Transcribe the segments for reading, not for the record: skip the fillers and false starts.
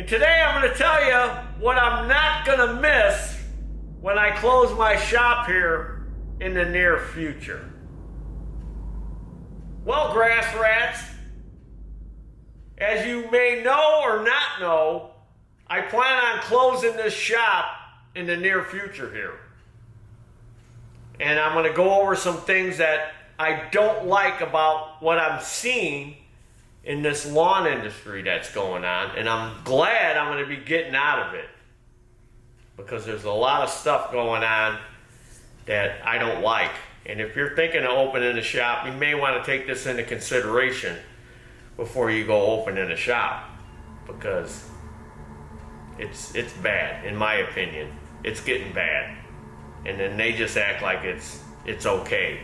And today I'm going to tell you what I'm not going to miss when I close my shop here in the near future. Well, grass rats, as you may know or not know, I plan on closing this shop in the near future here. And I'm going to go over some things that I don't like about what I'm seeing in this lawn industry that's going on. And I'm glad I'm going to be getting out of it, because there's a lot of stuff going on that I don't like. And if you're thinking of opening a shop, you may want to take this into consideration before you go opening a shop, because it's bad, in my opinion. It's getting bad. And then they just act like it's okay.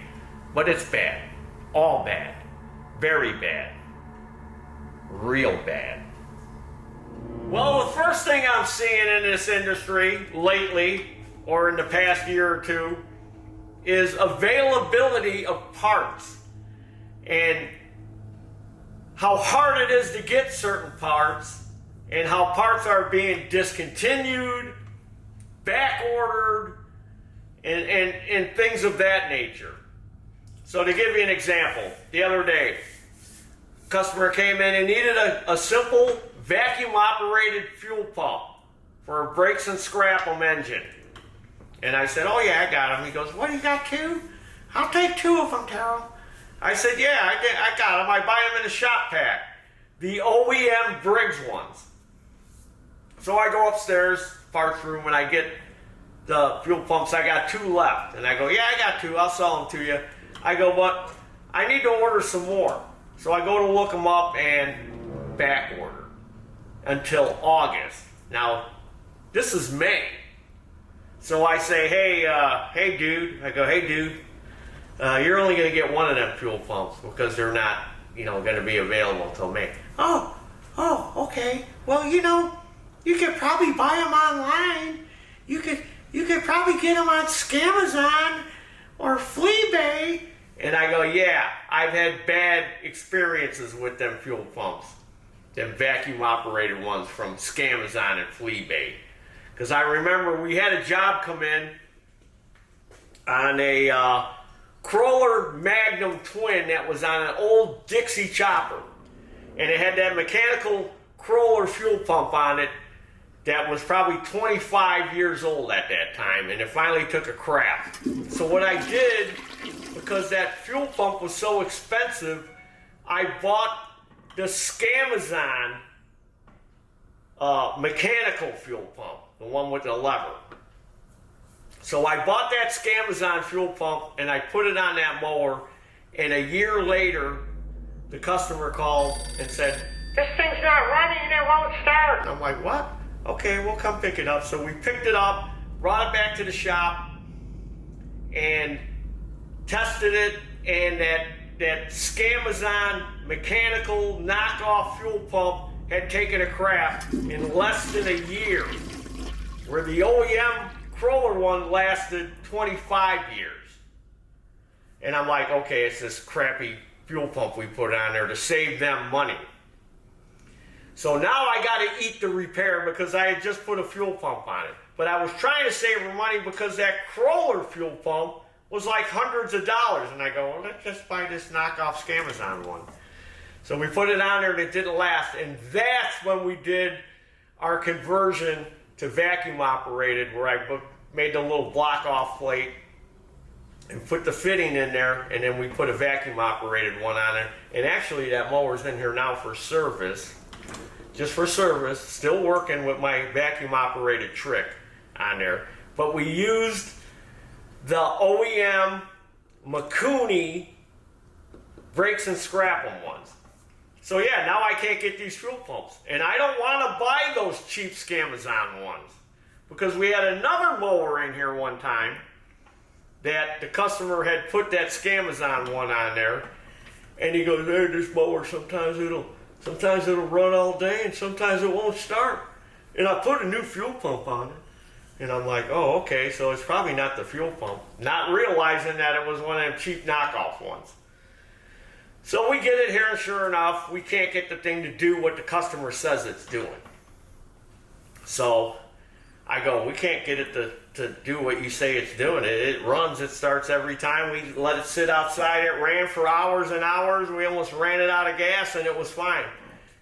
But it's bad. All bad. Very bad. Real bad. Well, the first thing I'm seeing in this industry lately, or in the past year or two, is availability of parts. And how hard it is to get certain parts, and how parts are being discontinued, back ordered, and things of that nature. So to give you an example, the other day, a customer came in and needed a simple vacuum operated fuel pump for a brakes and scrap 'em engine. And I said, oh yeah, I got them. He goes, what, you got two? I'll take two of them, Taryl. I said, yeah, I got them. I buy them in a shop pack. The OEM Briggs ones. So I go upstairs, parts room, and I get the fuel pumps. I got two left. And I go, yeah, I got two. I'll sell them to you. I go, but I need to order some more. So I go to look them up and back order until August. Now, this is May. So I say, hey dude. I go, hey dude, you're only going to get one of them fuel pumps because they're not, going to be available until May. Oh, okay. Well, you could probably buy them online. You could probably get them on Scamazon or Fleabay. And I go, yeah, I've had bad experiences with them fuel pumps, them vacuum operated ones from Scamazon and Fleabay. Because I remember we had a job come in on a Crawler Magnum Twin that was on an old Dixie chopper. And it had that mechanical Crawler fuel pump on it that was probably 25 years old at that time, and it finally took a crap. So what I did, because that fuel pump was so expensive, I bought the Scamazon mechanical fuel pump, the one with the lever. So I bought that Scamazon fuel pump and I put it on that mower, and a year later, the customer called and said, this thing's not running and it won't start. And I'm like, what? Okay, we'll come pick it up. So we picked it up, brought it back to the shop, and tested it, and that Scamazon mechanical knockoff fuel pump had taken a crap in less than a year, where the OEM Crawler one lasted 25 years. And I'm like, okay, it's this crappy fuel pump we put on there to save them money. So now I got to eat the repair because I had just put a fuel pump on it. But I was trying to save her money because that Crawler fuel pump was like hundreds of dollars. And I go, well, let's just buy this knockoff Scamazon one. So we put it on there and it didn't last. And that's when we did our conversion to vacuum operated, where I made the little block off plate and put the fitting in there, and then we put a vacuum operated one on it. And actually that mower's in here now for service. Just for service, still working with my vacuum operated trick on there. But we used the OEM Makuni brakes and scrap 'em ones. So yeah, now I can't get these fuel pumps. And I don't want to buy those cheap Scamazon ones, because we had another mower in here one time that the customer had put that Scamazon one on there, and he goes, hey, this mower sometimes it'll run all day and sometimes it won't start. And I put a new fuel pump on it. And I'm like, oh, okay, so it's probably not the fuel pump. Not realizing that it was one of them cheap knockoff ones. So we get it here, and sure enough, we can't get the thing to do what the customer says it's doing. So I go, we can't get it to do what you say it's doing. It runs, it starts every time. We let it sit outside. It ran for hours and hours. We almost ran it out of gas and it was fine.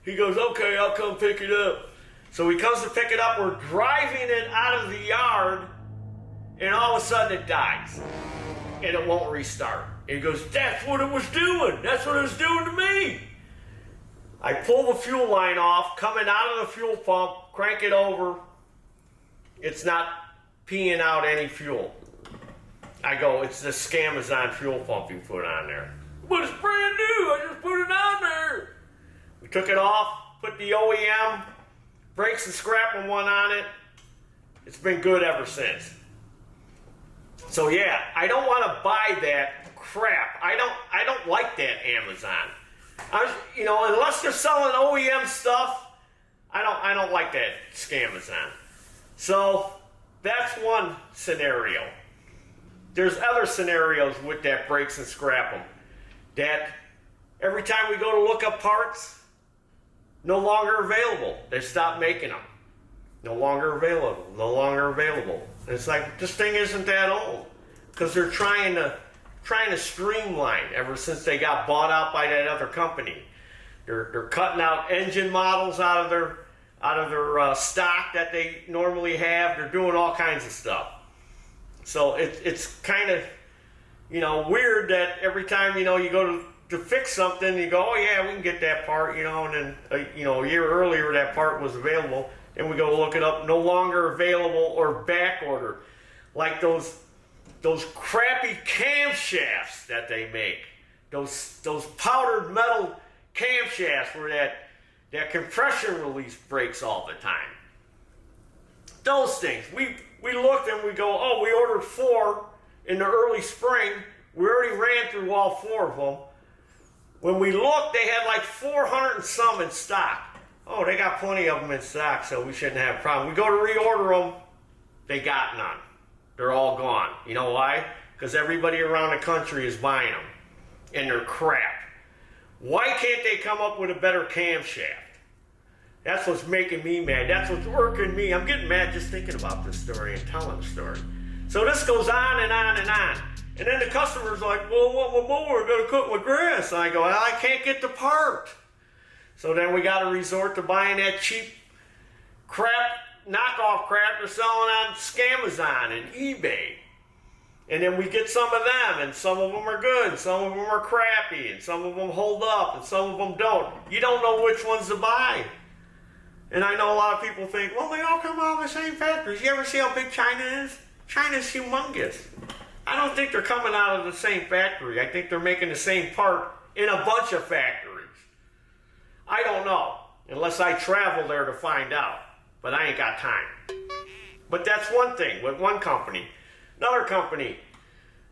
He goes, okay, I'll come pick it up. So he comes to pick it up. We're driving it out of the yard and all of a sudden it dies and it won't restart. And he goes, that's what it was doing. That's what it was doing to me. I pull the fuel line off, coming out of the fuel pump, crank it over. It's not peeing out any fuel. I go, it's the Scamazon fuel pump you put on there. But it's brand new, I just put it on there. We took it off, put the OEM brakes and scrapping one on it. It's been good ever since. So yeah, I don't want to buy that crap. I don't like that Amazon. Unless they're selling OEM stuff, I don't like that Scamazon. So that's one scenario. There's other scenarios with that brakes and scrap them. That every time we go to look up parts, no longer available. They stopped making them. No longer available. No longer available. And it's like, this thing isn't that old. Because they're trying to streamline ever since they got bought out by that other company. They're cutting out engine models out of their stock that they normally have. They're doing all kinds of stuff. So it's kind of weird that every time you go to fix something, you go, oh yeah, we can get that part, and then a year earlier that part was available, and we go look it up, no longer available or back order, like those crappy camshafts that they make, those powdered metal camshafts where that compression release breaks all the time. Those things, we looked and we go, oh, we ordered 4 in the early spring. We already ran through all 4 of them. When we looked, they had like 400 and some in stock. Oh, they got plenty of them in stock, so we shouldn't have a problem. We go to reorder them, they got none. They're all gone. You know why? Because everybody around the country is buying them, and they're crap. Why can't they come up with a better camshaft? That's what's making me mad. That's what's working me. I'm getting mad just thinking about this story and telling the story. So this goes on and on and on. And then the customer's like, well, what more? I gotta cut my grass. And I go, well, I can't get the part. So then we gotta resort to buying that cheap crap, knockoff crap they're selling on Scamazon and eBay. And then we get some of them, and some of them are good, and some of them are crappy, and some of them hold up, and some of them don't. You don't know which ones to buy. And I know a lot of people think, well, they all come out of the same factories. You ever see how big China is? China's humongous. I don't think they're coming out of the same factory. I think they're making the same part in a bunch of factories. I don't know, unless I travel there to find out. But I ain't got time. But that's one thing with one company. Another company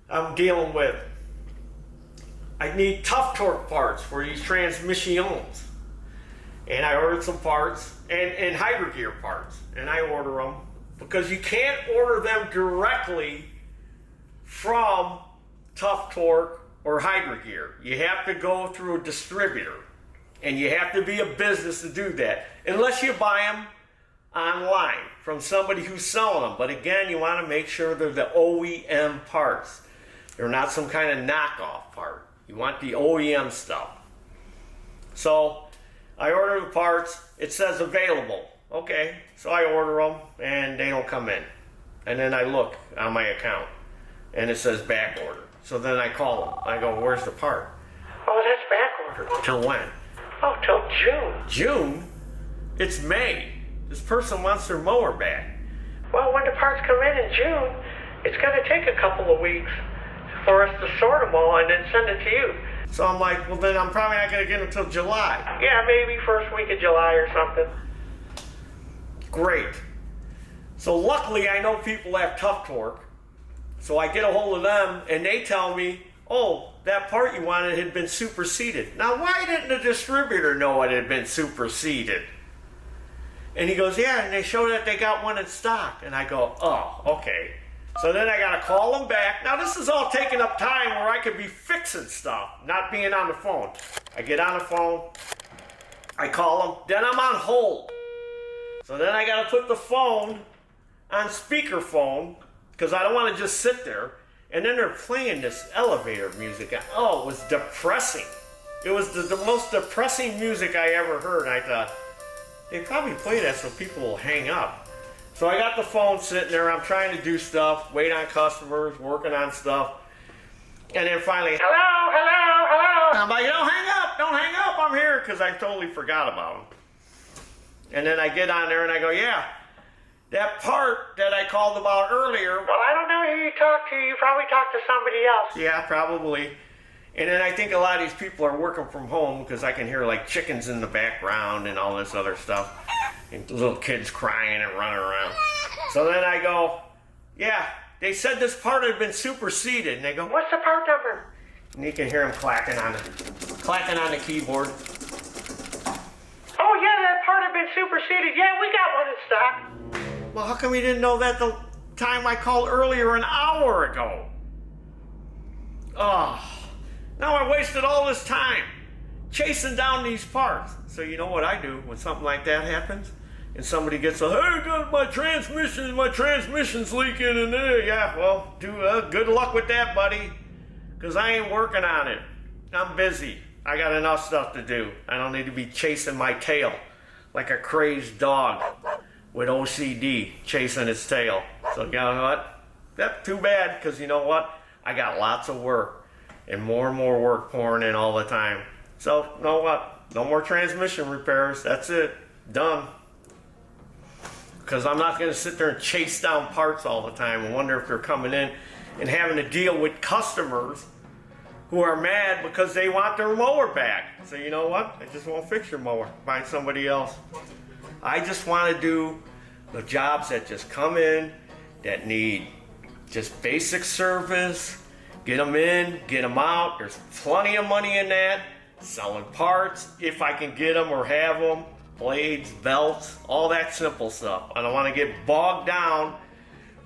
I'm dealing with, I need tough torque parts for these transmissions. And I ordered some parts and hydro gear parts. And I order them because you can't order them directly from Tough Torque or Hydro Gear. You have to go through a distributor. And you have to be a business to do that. Unless you buy them online from somebody who's selling them. But again, you want to make sure they're the OEM parts. They're not some kind of knockoff part. You want the OEM stuff. So I order the parts. It says available. Okay, so I order them and they don't come in. And then I look on my account and it says back order. So then I call them. I go, where's the part? Oh, that's back order. Till when? Oh, till June. June? It's May. This person wants their mower back. Well, when the parts come in June, it's going to take a couple of weeks for us to sort them all and then send it to you. So I'm like, well, then I'm probably not going to get them until July. Yeah, maybe first week of July or something. Great. So luckily, I know people have Tough Torque. So I get a hold of them, and they tell me, oh, that part you wanted had been superseded. Now, why didn't the distributor know it had been superseded? And he goes, yeah, and they showed that they got one in stock. And I go, oh, okay. So then I got to call them back. Now, this is all taking up time where I could be fixing stuff, not being on the phone. I get on the phone, I call them, then I'm on hold. So then I got to put the phone on speakerphone because I don't want to just sit there. And then they're playing this elevator music. Oh, it was depressing. It was the most depressing music I ever heard. I thought, they probably play that so people will hang up. So I got the phone sitting there. I'm trying to do stuff, wait on customers, working on stuff. And then finally, hello, hello, hello. I'm like, don't hang up, I'm here, because I totally forgot about them. And then I get on there and I go, yeah, that part that I called about earlier. Well, I don't know who you talked to. You probably talked to somebody else. Yeah, probably. And then I think a lot of these people are working from home because I can hear like chickens in the background and all this other stuff. And little kids crying and running around. So then I go, yeah, they said this part had been superseded. And they go, what's the part number? And you can hear them clacking on the keyboard. Oh yeah, that part had been superseded. Yeah, we got one in stock. Well, how come you didn't know that the time I called earlier an hour ago? Oh, now I wasted all this time chasing down these parts. So you know what I do when something like that happens? And somebody gets a, hey, got my transmission's leaking, and yeah, well, good luck with that, buddy, because I ain't working on it. I'm busy. I got enough stuff to do. I don't need to be chasing my tail like a crazed dog with OCD chasing its tail. So you know what? That's too bad, because you know what? I got lots of work and more work pouring in all the time. So you know what? No more transmission repairs. That's it. Done. Because I'm not going to sit there and chase down parts all the time and wonder if they're coming in and having to deal with customers who are mad because they want their mower back. So you know what? I just won't fix your mower. Find somebody else. I just want to do the jobs that just come in, that need just basic service. Get them in, get them out. There's plenty of money in that. Selling parts, if I can get them or have them. Blades, belts, all that simple stuff. I don't want to get bogged down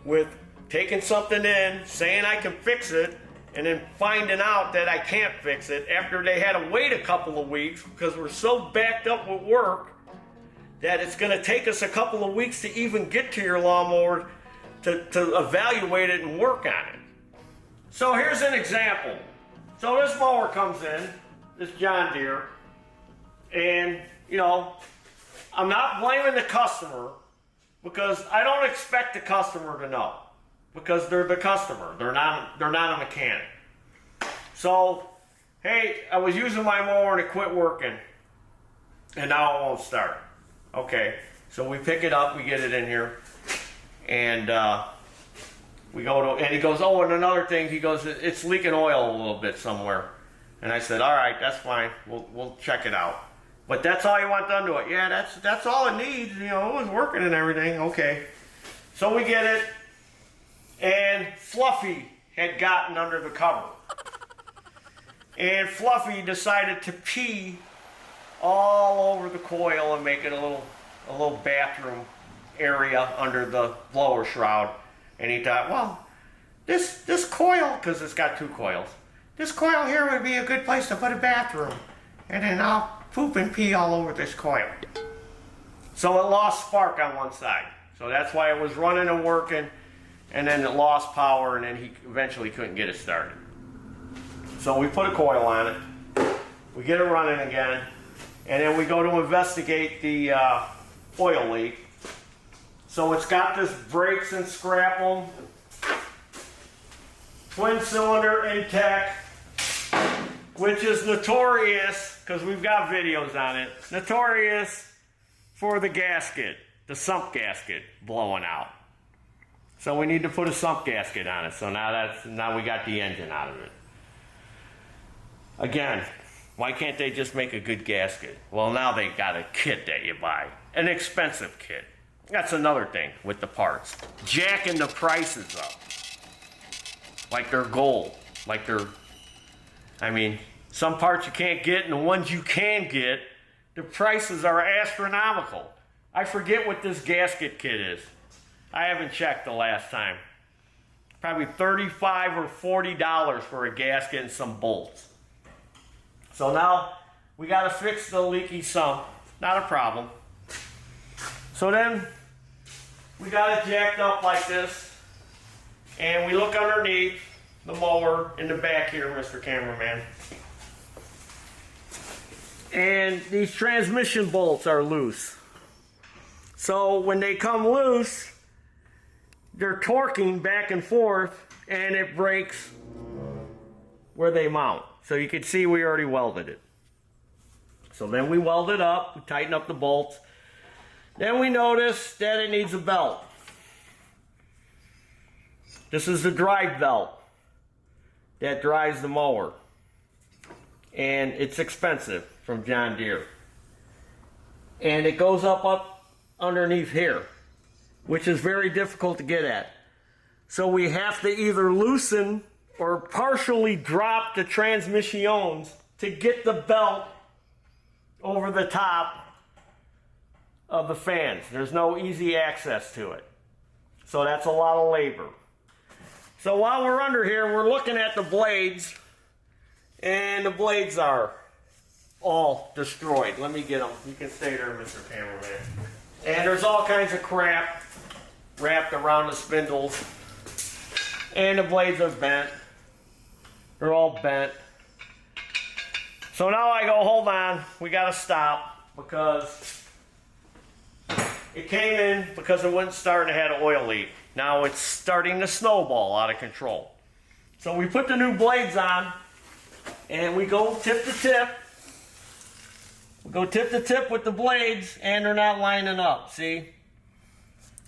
with taking something in, saying I can fix it, and then finding out that I can't fix it after they had to wait a couple of weeks because we're so backed up with work that it's going to take us a couple of weeks to even get to your lawnmower to evaluate it and work on it. So here's an example. So this mower comes in, this John Deere, and you know, I'm not blaming the customer because I don't expect the customer to know because they're the customer. They're not a mechanic. So, hey, I was using my mower and it quit working and now it won't start. Okay, so we pick it up, we get it in here, and we go to, and he goes, oh, and another thing, he goes, it's leaking oil a little bit somewhere. And I said, all right, that's fine, we'll check it out. But that's all you want done to it. Yeah, that's all it needs. You know, it was working and everything. Okay. So we get it, and Fluffy had gotten under the cover. And Fluffy decided to pee all over the coil and make it a little bathroom area under the blower shroud. And he thought, well, this coil, because it's got two coils, this coil here would be a good place to put a bathroom. And then I'll poop and pee all over this coil. So it lost spark on one side. So that's why it was running and working, and then it lost power, and then he eventually couldn't get it started. So we put a coil on it, we get it running again, and then we go to investigate the oil leak. So it's got this brakes and scrap them, twin cylinder Intech, which is notorious, because we've got videos on it, notorious for the gasket, the sump gasket blowing out. So we need to put a sump gasket on it. So now we got the engine out of it. Again, why can't they just make a good gasket? Well, now they got a kit that you buy, an expensive kit. That's another thing with the parts, jacking the prices up, like they're gold, like they're. I mean, some parts you can't get, and the ones you can get, the prices are astronomical. I forget what this gasket kit is. I haven't checked the last time. Probably $35 or $40 for a gasket and some bolts. So now we got to fix the leaky sump. Not a problem. So then we got it jacked up like this, and we look underneath the mower in the back here, Mr. Cameraman. And these transmission bolts are loose. So when they come loose, they're torquing back and forth, and it breaks where they mount. So you can see we already welded it. So then we weld it up, we tighten up the bolts. Then we notice that it needs a belt. This is the drive belt that drives the mower. And it's expensive from John Deere. And it goes up underneath here, which is very difficult to get at. So we have to either loosen or partially drop the transmissions to get the belt over the top of the fans. There's no easy access to it. So that's a lot of labor. So while we're under here, we're looking at the blades, and the blades are all destroyed. Let me get them. You can stay there, Mr. Cameraman. And there's all kinds of crap wrapped around the spindles, and the blades are bent. They're all bent. So now I go, hold on, we gotta stop, because it came in because it wouldn't start and it had an oil leak. Now it's starting to snowball out of control. So we put the new blades on, and we go tip to tip. We go tip to tip with the blades, and they're not lining up, see?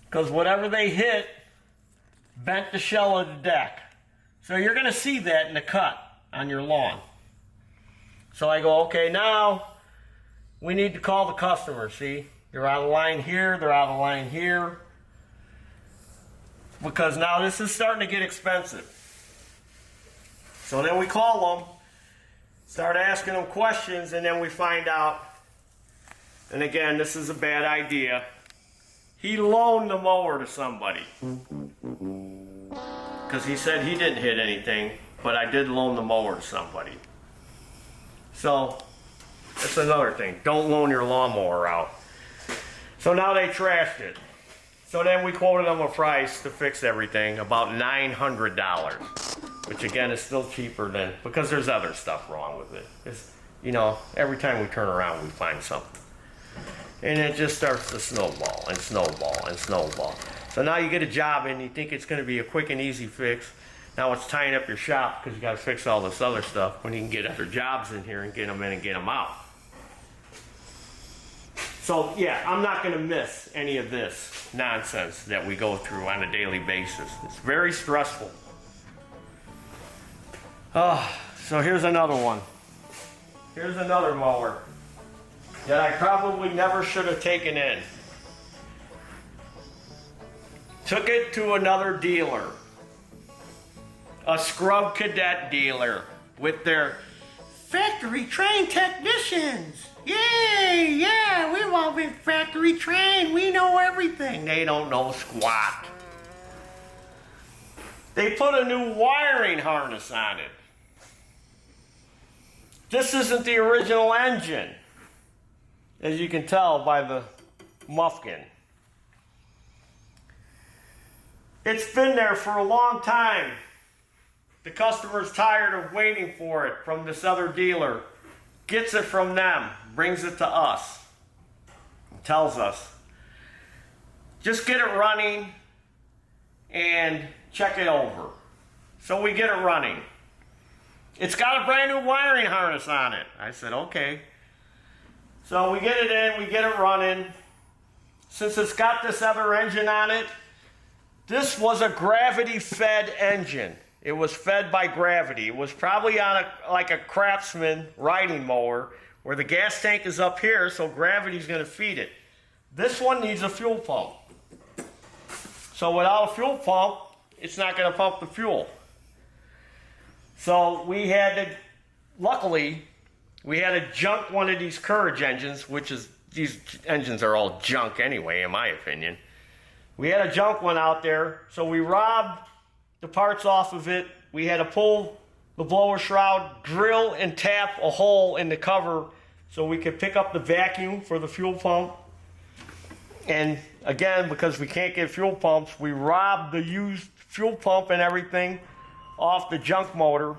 Because whatever they hit bent the shell of the deck. So you're going to see that in the cut on your lawn. So I go, okay, now we need to call the customer, see? They're out of line here, they're out of line here. Because now this is starting to get expensive. So then we call them, start asking them questions, and then we find out, and again, this is a bad idea, he loaned the mower to somebody. Because he said he didn't hit anything, but I did loan the mower to somebody. So, that's another thing. Don't loan your lawnmower out. So now they trashed it. So then we quoted them a price to fix everything, about $900. Which again is still cheaper than, because there's other stuff wrong with it. It's, you know, every time we turn around we find something. And it just starts to snowball and snowball and snowball. So now you get a job and you think it's going to be a quick and easy fix. Now it's tying up your shop because you got to fix all this other stuff when you can get other jobs in here and get them in and get them out. So yeah, I'm not going to miss any of this nonsense that we go through on a daily basis. It's very stressful. Oh, so here's another one. Here's another mower that I probably never should have taken in. Took it to another dealer. A scrub cadet dealer with their factory trained technicians. Yay, yeah, we've all been factory trained. We know everything. They don't know squat. They put a new wiring harness on it. This isn't the original engine, as you can tell by the muffin. It's been there for a long time. The customer's tired of waiting for it from this other dealer. Gets it from them, brings it to us, tells us, just get it running and check it over. So we get it running. It's got a brand new wiring harness on it. I said, okay. So we get it in, we get it running. Since it's got this other engine on it, this was a gravity-fed engine. It was fed by gravity. It was probably on like a Craftsman riding mower where the gas tank is up here, so gravity's going to feed it. This one needs a fuel pump. So without a fuel pump, it's not going to pump the fuel. So we had to, luckily, we had to junk one of these Courage engines, which is, these engines are all junk anyway, in my opinion. We had a junk one out there, so we robbed the parts off of it. We had to pull the blower shroud, drill and tap a hole in the cover so we could pick up the vacuum for the fuel pump. And again, because we can't get fuel pumps, we robbed the used fuel pump and everything off the junk motor.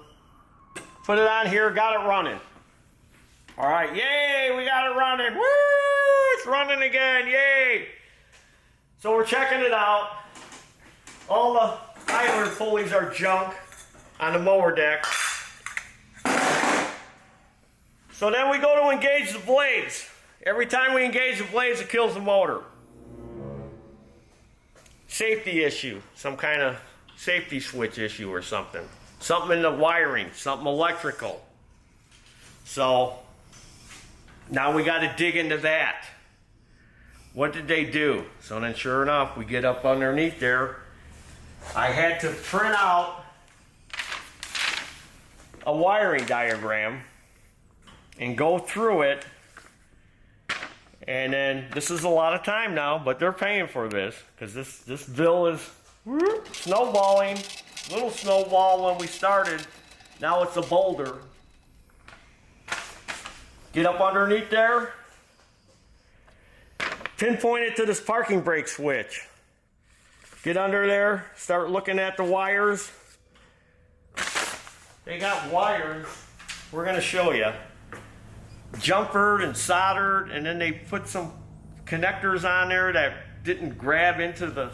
Put it on here, got it running. All right, yay, we got it running. Woo, it's running again, yay. So we're checking it out. All the idler pulleys are junk on the mower deck. So then we go to engage the blades. Every time we engage the blades, it kills the motor. Safety issue, some kind of safety switch issue or something. Something in the wiring, something electrical. So now we got to dig into that. What did they do? So then sure enough, we get up underneath there. I had to print out a wiring diagram and go through it. And then this is a lot of time now, but they're paying for this because this bill is snowballing. Little snowball when we started. Now it's a boulder. Get up underneath there. Pinpoint it to this parking brake switch. Get under there. Start looking at the wires. They got wires. We're going to show you. Jumpered and soldered, and then they put some connectors on there that didn't grab into the...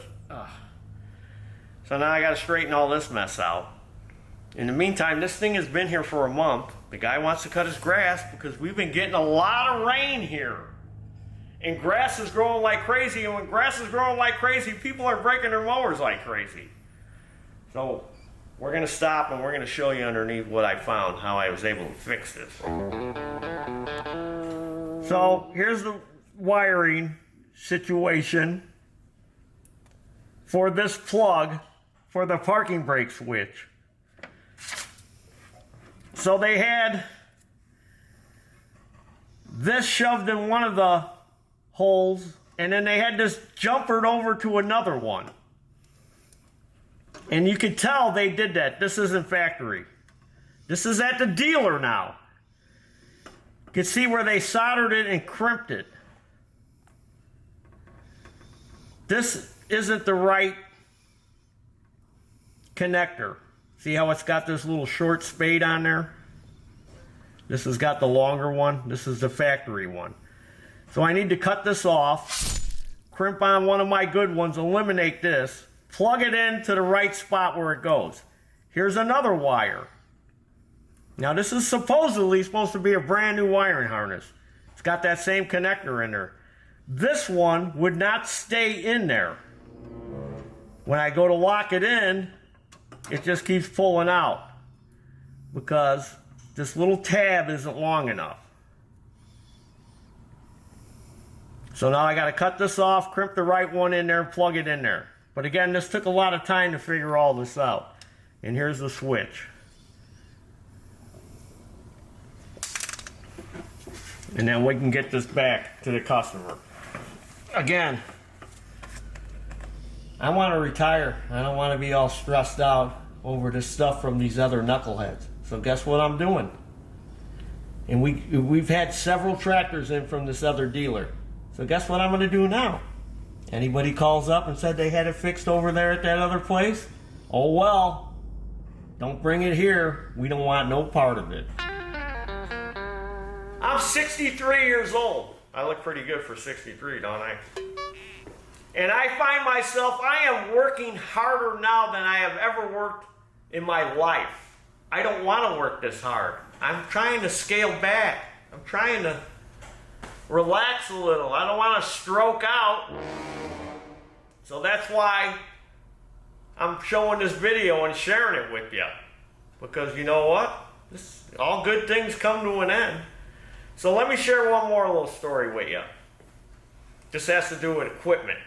So now I got to straighten all this mess out. In the meantime, this thing has been here for a month. The guy wants to cut his grass because we've been getting a lot of rain here. And grass is growing like crazy, and when grass is growing like crazy, people are breaking their mowers like crazy. So we're going to stop and we're going to show you underneath what I found, how I was able to fix this. So here's the wiring situation for this plug for the parking brake switch. So they had this shoved in one of the holes, and then they had this jumpered over to another one. And you can tell they did that. This isn't factory. This is at the dealer now. You can see where they soldered it and crimped it. This isn't the right connector. See how it's got this little short spade on there? This has got the longer one. This is the factory one. So I need to cut this off, crimp on one of my good ones, eliminate this, plug it into the right spot where it goes. Here's another wire. Now this is supposedly supposed to be a brand new wiring harness. It's got that same connector in there. This one would not stay in there. When I go to lock it in, it just keeps pulling out because this little tab isn't long enough. So now I got to cut this off, crimp the right one in there, plug it in there. But again, this took a lot of time to figure all this out. And here's the switch. And then we can get this back to the customer. Again, I want to retire. I don't want to be all stressed out over this stuff from these other knuckleheads. So guess what I'm doing? And we've had several tractors in from this other dealer. So guess what I'm going to do now? Anybody calls up and said they had it fixed over there at that other place? Oh well, don't bring it here. We don't want no part of it. I'm 63 years old. I look pretty good for 63, don't I? And I find myself, I am working harder now than I have ever worked in my life. I don't want to work this hard. I'm trying to scale back. I'm trying to relax a little. I don't want to stroke out. So that's why I'm showing this video and sharing it with you. Because you know what? All good things come to an end. So let me share one more little story with you. This has to do with equipment.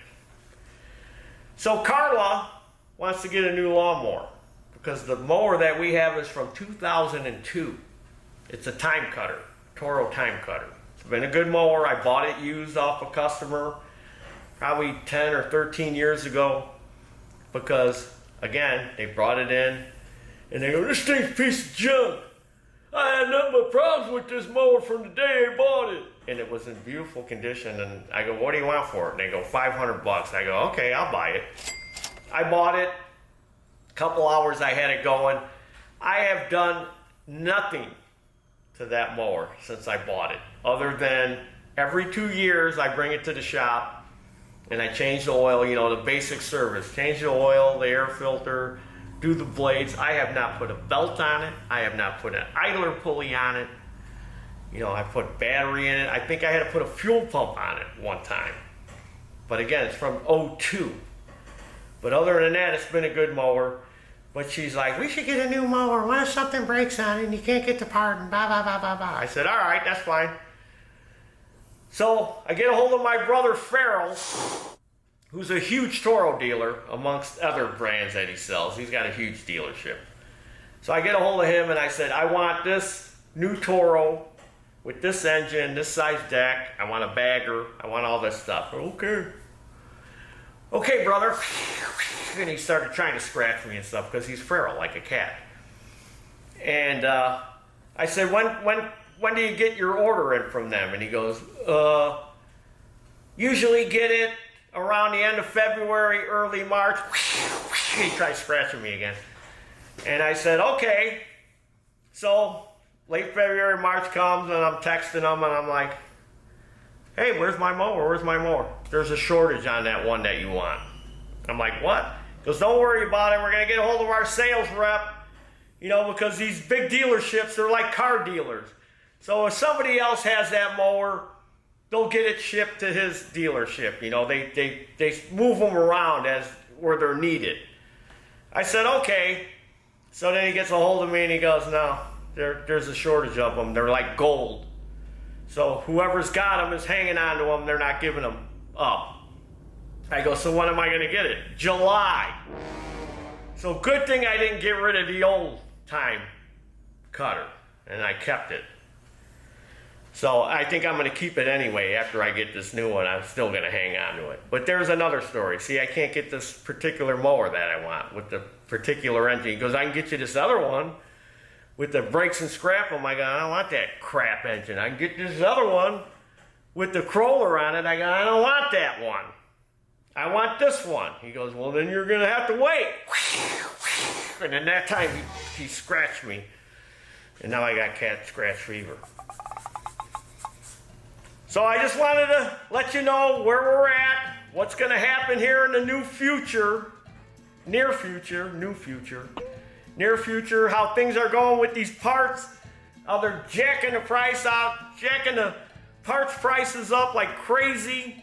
So Carla wants to get a new lawnmower because the mower that we have is from 2002. It's a time cutter, Taryl time cutter. It's been a good mower. I bought it used off a customer probably 10 or 13 years ago because, again, they brought it in and they go, this thing's a piece of junk. I had nothing but problems with this mower from the day I bought it. and it was in beautiful condition. And I go, what do you want for it? And they go, $500. I go, okay, I'll buy it. I bought it. A couple hours I had it going. I have done nothing to that mower since I bought it, other than every 2 years I bring it to the shop and I change the oil, you know, the basic service. Change the oil, the air filter, do the blades. I have not put a belt on it. I have not put an idler pulley on it. You know, I put battery in it. I think I had to put a fuel pump on it one time. But again, it's from '02. But other than that, it's been a good mower. But she's like, we should get a new mower. What if something breaks on it and you can't get the part and blah, blah, blah, blah, blah. I said, all right, that's fine. So I get a hold of my brother Farrell, who's a huge Toro dealer amongst other brands that he sells. He's got a huge dealership. So I get a hold of him and I said, I want this new Toro with this engine, this size deck. I want a bagger. I want all this stuff. Okay. Okay, brother. And he started trying to scratch me and stuff because he's feral like a cat. And I said, when do you get your order in from them? And he goes, usually get it around the end of February, early March. He tried scratching me again. And I said, okay. So late February, March comes and I'm texting him and I'm like, hey, where's my mower? Where's my mower? There's a shortage on that one that you want. I'm like, what? He goes, don't worry about it. We're going to get a hold of our sales rep, you know, because these big dealerships, they're like car dealers. So if somebody else has that mower, they'll get it shipped to his dealership. You know, they move them around as where they're needed. I said, okay. So then he gets a hold of me and he goes, no, there's a shortage of them. They're like gold. So whoever's got them is hanging on to them. They're not giving them up. I go, so when am I going to get it? July. So good thing I didn't get rid of the old time cutter. And I kept it. So I think I'm going to keep it anyway. After I get this new one, I'm still going to hang on to it. But there's another story. See, I can't get this particular mower that I want with the particular engine. He goes, I can get you this other one with the brakes and scrap. I'm like, I don't want that crap engine. I can get this other one with the crawler on it. I go, I don't want that one. I want this one. He goes, well, then you're going to have to wait. And then that time he scratched me. And now I got cat scratch fever. So I just wanted to let you know where we're at, what's going to happen here in the near future, how things are going with these parts, how they're jacking the price out, jacking the parts prices up like crazy.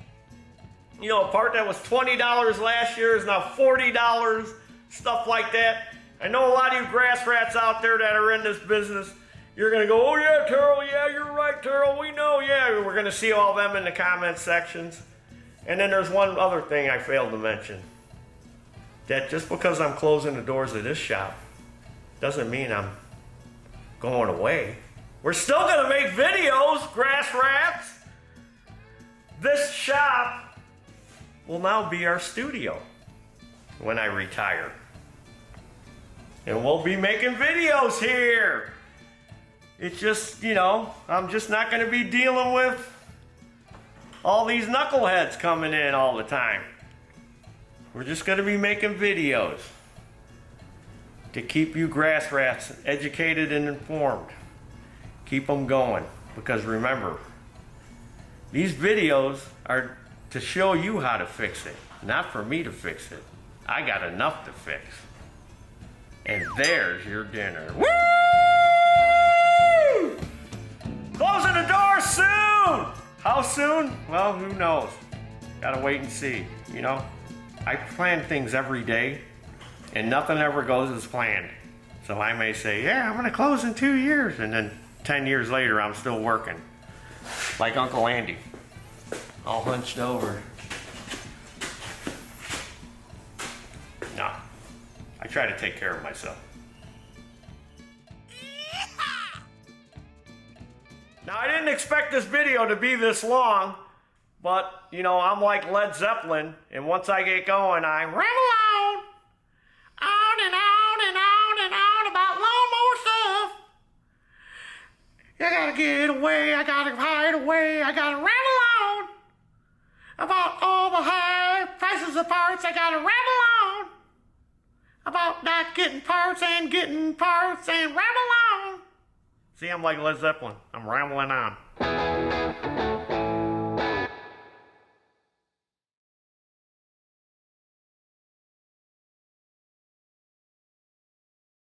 You know, a part that was $20 last year is now $40, stuff like that. I know a lot of you grass rats out there that are in this business, you're going to go, oh yeah, Taryl, yeah, you're right, Taryl, we know, yeah. We're going to see all them in the comment sections. And then there's one other thing I failed to mention. That just because I'm closing the doors of this shop doesn't mean I'm going away. We're still going to make videos, grass rats. This shop will now be our studio when I retire. And we'll be making videos here. It's just, you know, I'm just not going to be dealing with all these knuckleheads coming in all the time. We're just going to be making videos to keep you grass rats educated and informed. Keep them going. Because remember, these videos are to show you how to fix it, not for me to fix it. I got enough to fix. And there's your dinner. Woo! Closing the door soon! How soon? Well, who knows? Gotta wait and see, you know? I plan things every day, and nothing ever goes as planned. So I may say, yeah, I'm gonna close in 2 years, and then 10 years later, I'm still working. Like Uncle Andy. All hunched over. No, I try to take care of myself. Now, I didn't expect this video to be this long, but, you know, I'm like Led Zeppelin, and once I get going, I ramble on and on and on and on about lawnmower stuff. You gotta gotta get away, I gotta hide away, I gotta ramble on about all the high prices of parts, I gotta ramble on about not getting parts and ramble on. See, I'm like Led Zeppelin, I'm rambling on.